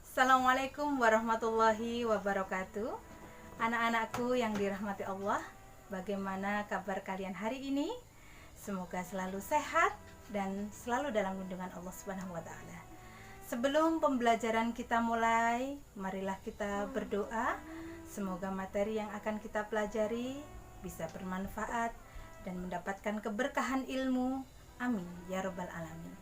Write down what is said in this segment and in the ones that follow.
Assalamualaikum warahmatullahi wabarakatuh. Anak-anakku yang dirahmati Allah, bagaimana kabar kalian hari ini? Semoga selalu sehat dan selalu dalam lindungan Allah Subhanahu wa taala. Sebelum pembelajaran kita mulai, marilah kita berdoa. Semoga materi yang akan kita pelajari bisa bermanfaat dan mendapatkan keberkahan ilmu. Amin ya rabbal alamin.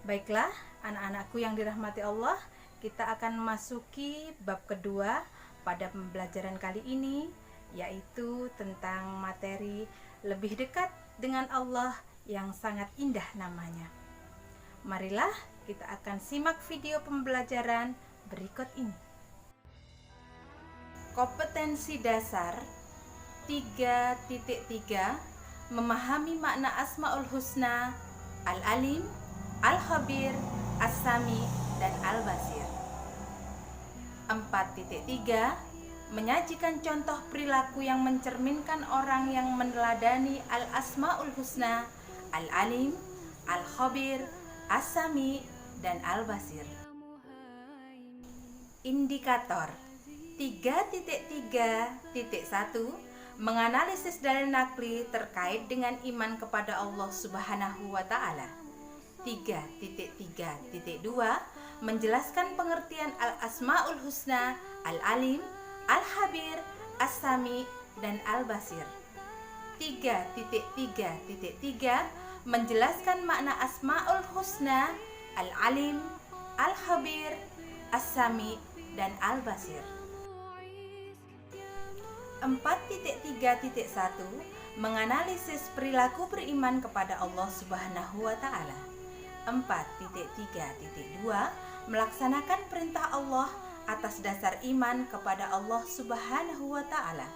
Baiklah, anak-anakku yang dirahmati Allah, kita akan memasuki bab kedua pada pembelajaran kali ini, yaitu tentang materi lebih dekat dengan Allah yang sangat indah namanya. Marilah kita akan simak video pembelajaran berikut ini. Kompetensi dasar 3.3 memahami makna Asmaul Husna, Al-Alim, Al-Khabir, As-Sami, dan Al-Basir. 4.3 menyajikan contoh perilaku yang mencerminkan orang yang meneladani Al-Asmaul Husna, Al-Alim, Al-Khabir, As-Sami, dan Al-Basir. Indikator 3.3.1 menganalisis dalil nakli terkait dengan iman kepada Allah Subhanahu wa taala. 3.3.2 menjelaskan pengertian Al-Asmaul Husna, Al-Alim, Al-Khabir, As-Sami, dan Al-Basir. 3.3.3 menjelaskan makna Asmaul Husna, Al-Alim, Al-Khabir, As-Sami, dan Al-Basir. 4.3.1 menganalisis perilaku beriman kepada Allah Subhanahu wa taala. 4.3.2 melaksanakan perintah Allah atas dasar iman kepada Allah Subhanahu wa taala.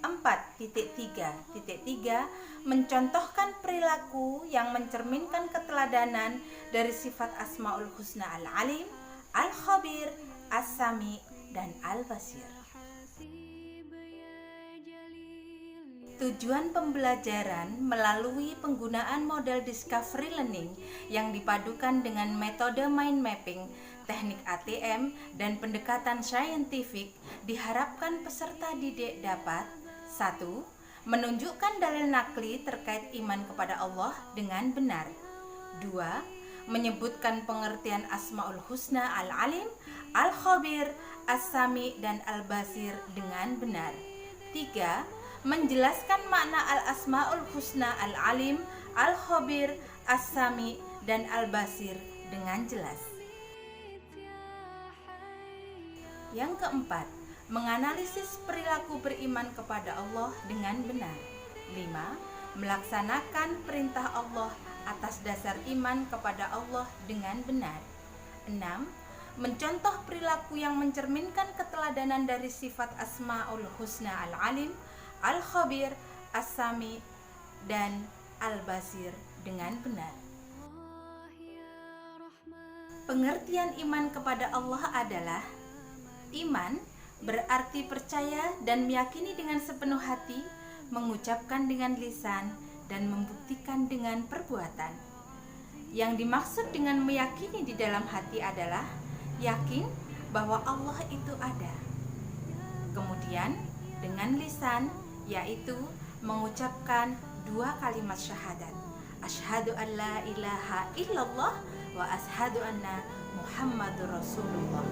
4.3.3 mencontohkan perilaku yang mencerminkan keteladanan dari sifat Asmaul Husna Al-Alim, Al-Khabir, As-Sami, dan Al-Basir. Tujuan pembelajaran melalui penggunaan model discovery learning yang dipadukan dengan metode mind mapping, teknik ATM, dan pendekatan saintifik diharapkan peserta didik dapat 1. Menunjukkan dalil nakli terkait iman kepada Allah dengan benar. 2. Menyebutkan pengertian Asmaul Husna Al-Alim, Al-Khabir, As-Sami, dan Al-Basir dengan benar. 3. Menjelaskan makna Al-Asmaul Husna Al-Alim, Al-Khabir, As-Sami, dan Al-Basir dengan jelas. Yang keempat, menganalisis perilaku beriman kepada Allah dengan benar. 5. Melaksanakan perintah Allah atas dasar iman kepada Allah dengan benar. 6. Mencontoh perilaku yang mencerminkan keteladanan dari sifat Asmaul Husna Al-Alim, Al-Khabir, As-Sami, dan Al-Basir dengan benar. Pengertian iman kepada Allah adalah: iman berarti percaya dan meyakini dengan sepenuh hati, mengucapkan dengan lisan, dan membuktikan dengan perbuatan. Yang dimaksud dengan meyakini di dalam hati adalah yakin bahwa Allah itu ada. Kemudian dengan lisan, yaitu mengucapkan 2 kalimat syahadat, asyhadu an la ilaha illallah wa asyhadu anna muhammadur rasulullah,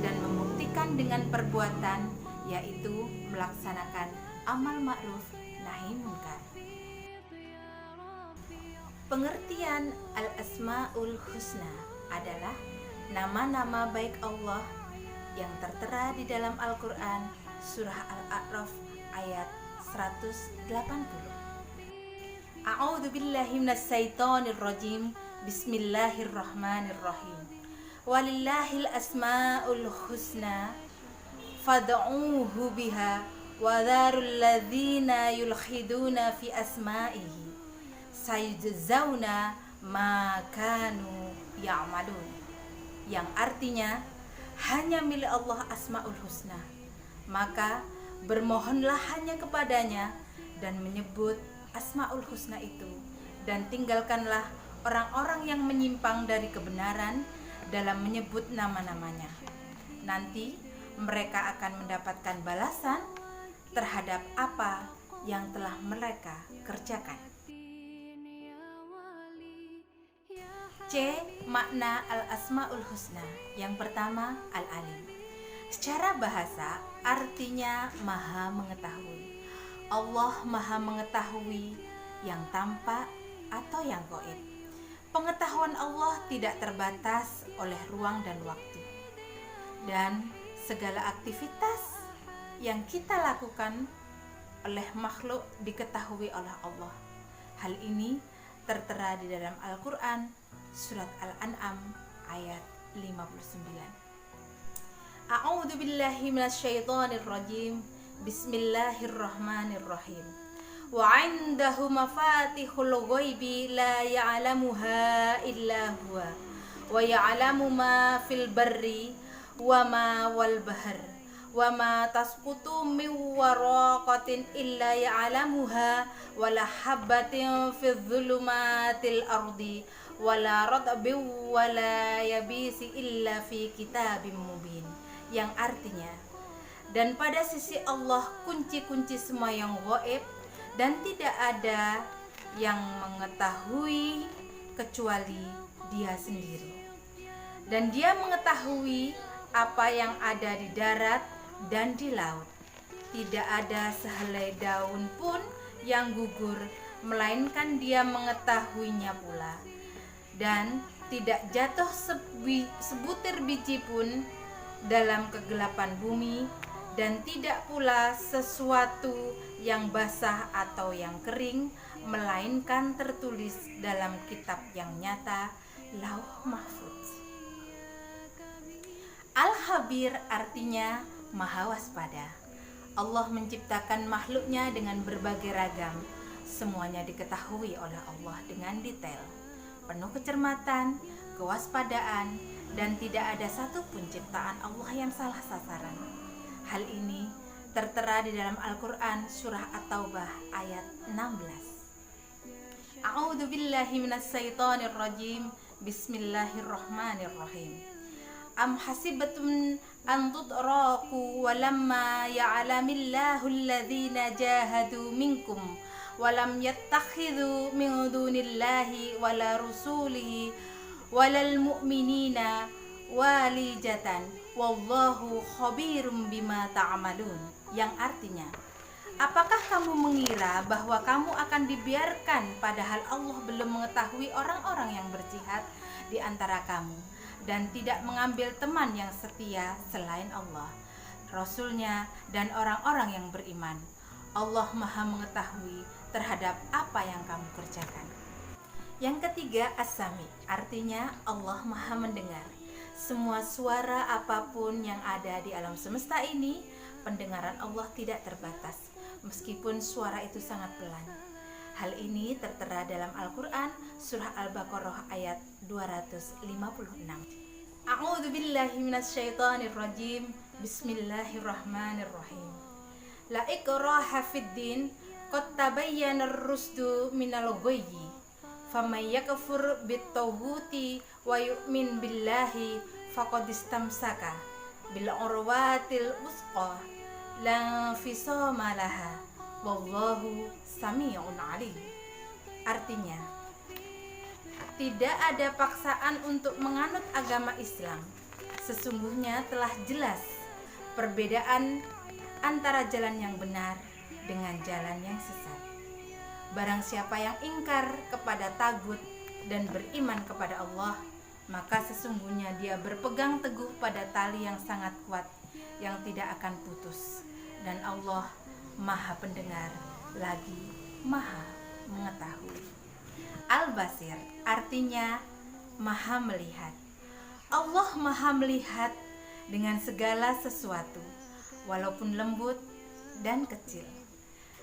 dan membuktikan dengan perbuatan, yaitu melaksanakan amal ma'ruf nahi munkar. Pengertian Al-Asmaul Husna adalah nama-nama baik Allah yang tertera di dalam Al-Quran surah Al-A'raf ayat 180. A'udzu billahi minasyaitonir rajim. Bismillahirrahmanirrahim. Walillahil asmaul husna fad'uuhu biha wa dzarul ladzina yulhiduna fi asma'ihi sayujzauna ma kanu ya'malun. Yang artinya, hanya milik Allah Asmaul Husna, maka bermohonlah hanya kepadanya dan menyebut Asmaul Husna itu, dan tinggalkanlah orang-orang yang menyimpang dari kebenaran dalam menyebut nama-namanya. Nanti mereka akan mendapatkan balasan terhadap apa yang telah mereka kerjakan. C. Makna Al-Asma'ul Husna. Yang pertama, Al-Alim. Secara bahasa artinya Maha Mengetahui. Allah Maha Mengetahui yang tampak atau yang gaib. Pengetahuan Allah tidak terbatas oleh ruang dan waktu. Dan segala aktivitas yang kita lakukan oleh makhluk diketahui oleh Allah. Hal ini tertera di dalam Al-Quran surat Al-An'am ayat 59. A'udzu billahi minasyaitonir rajim. Bismillahirrahmanirrahim. Wa 'indahu mafatihul ghaibi la ya'lamuha illa huwa wa ya'lamu ma fil barri wa ma wal bahr wa ma tasqutu min waraqatin illa ya'lamuha wa la habatin fidh dhulumatil ardi wa la radbin wa la yabisi illa fi kitabim mubin. Yang artinya, dan pada sisi Allah kunci-kunci semua yang gaib, dan tidak ada yang mengetahui kecuali Dia sendiri. Dan Dia mengetahui apa yang ada di darat dan di laut. Tidak ada sehelai daun pun yang gugur, melainkan Dia mengetahuinya pula. Dan tidak jatuh sebutir biji pun dalam kegelapan bumi, dan tidak pula sesuatu yang basah atau yang kering, melainkan tertulis dalam kitab yang nyata, Lauh Mahfuz. Al-Khabir artinya Maha Waspada. Allah menciptakan makhluknya dengan berbagai ragam. Semuanya diketahui oleh Allah dengan detail, penuh kecermatan, kewaspadaan, dan tidak ada satupun ciptaan Allah yang salah sasaran. Hal ini tertera di dalam Al-Quran surah At-Taubah ayat 16. A'udzu billahi minasyaitonir rajim. Bismillahirrahmanirrahim. Am hasibatum an tutraku walamma ya'lamillahu alladhina jahadu minkum walam yattakhidhu min dunillahi wala rusulihi walal mu'minina walijatan wallahu khabirum bima ta'malun. Yang artinya, apakah kamu mengira bahwa kamu akan dibiarkan padahal Allah belum mengetahui orang-orang yang berjihad di antara kamu dan tidak mengambil teman yang setia selain Allah, Rasulnya, dan orang-orang yang beriman. Allah Maha Mengetahui terhadap apa yang kamu kerjakan. Yang ketiga, As-Sami, artinya Allah Maha Mendengar. Semua suara apapun yang ada di alam semesta ini, pendengaran Allah tidak terbatas, meskipun suara itu sangat pelan. Hal ini tertera dalam Al-Quran surah Al-Baqarah ayat 256. A'udzu billahi minasyaitonir rajim. Bismillahirrahmanirrahim. La ikraha fid din, qad tabayyana ar-rusdu minal ghayyi. Faman yakfur bit-taghuti wa yu'min billahi faqad istamsaka bil urwatil wusqa la fisama laha wallahu sami'un alim. Artinya, tidak ada paksaan untuk menganut agama Islam. Sesungguhnya telah jelas perbedaan antara jalan yang benar dengan jalan yang sesat. Barang siapa yang ingkar kepada tagut dan beriman kepada Allah, maka sesungguhnya dia berpegang teguh pada tali yang sangat kuat yang tidak akan putus. Dan Allah Maha Pendengar lagi Maha Mengetahui. Al-Basir artinya Maha Melihat. Allah Maha Melihat dengan segala sesuatu, walaupun lembut dan kecil.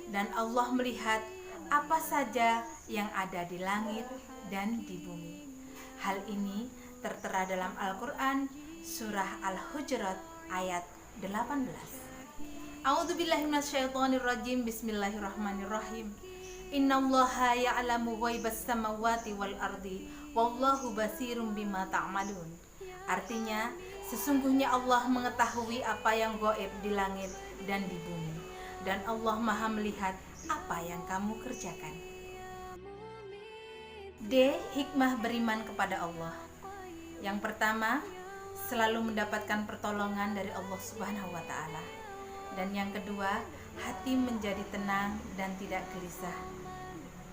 Dan Allah melihat apa saja yang ada di langit dan di bumi. Hal ini tertera dalam Al-Quran surah Al-Hujurat ayat 18. A'udzubillahi minasyaitonirrajim. Bismillahirrahmanirrahim. Innallaha ya'lamu ghaibas samawati wal ardi wallahu basirum bima ta'malun. Artinya, sesungguhnya Allah mengetahui apa yang gaib di langit dan di bumi, dan Allah Maha melihat apa yang kamu kerjakan. D. Hikmah beriman kepada Allah. Yang pertama, selalu mendapatkan pertolongan dari Allah Subhanahu wa Ta'ala. Dan yang kedua, hati menjadi tenang dan tidak gelisah.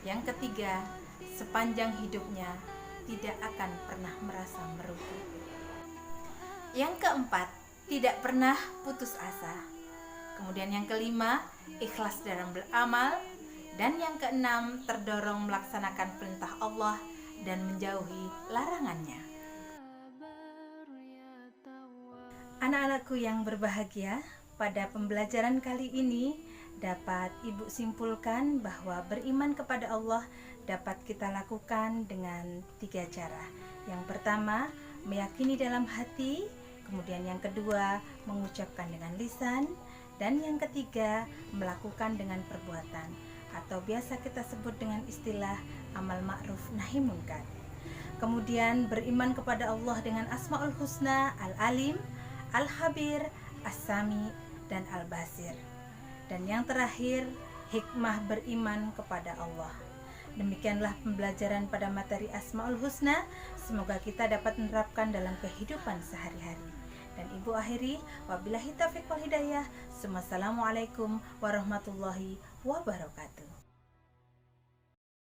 Yang ketiga, sepanjang hidupnya tidak akan pernah merasa merugi. Yang keempat, tidak pernah putus asa. Kemudian yang kelima, ikhlas dalam beramal. Dan yang keenam, terdorong melaksanakan perintah Allah dan menjauhi larangannya. Anak-anakku yang berbahagia, pada pembelajaran kali ini dapat Ibu simpulkan bahwa beriman kepada Allah dapat kita lakukan dengan 3 cara. Yang pertama, meyakini dalam hati. Kemudian yang kedua, mengucapkan dengan lisan. Dan yang ketiga, melakukan dengan perbuatan, atau biasa kita sebut dengan istilah amal ma'ruf nahi munkar. Kemudian beriman kepada Allah dengan Asmaul Husna, Al-Alim, Al-Habir, As-Sami, dan Al-Basir. Dan yang terakhir, hikmah beriman kepada Allah. Demikianlah pembelajaran pada materi Asmaul Husna. Semoga kita dapat menerapkan dalam kehidupan sehari-hari. Dan Ibu akhiri, wabillahi taufiq wal hidayah. Wassalamualaikum warahmatullahi wabarakatuh.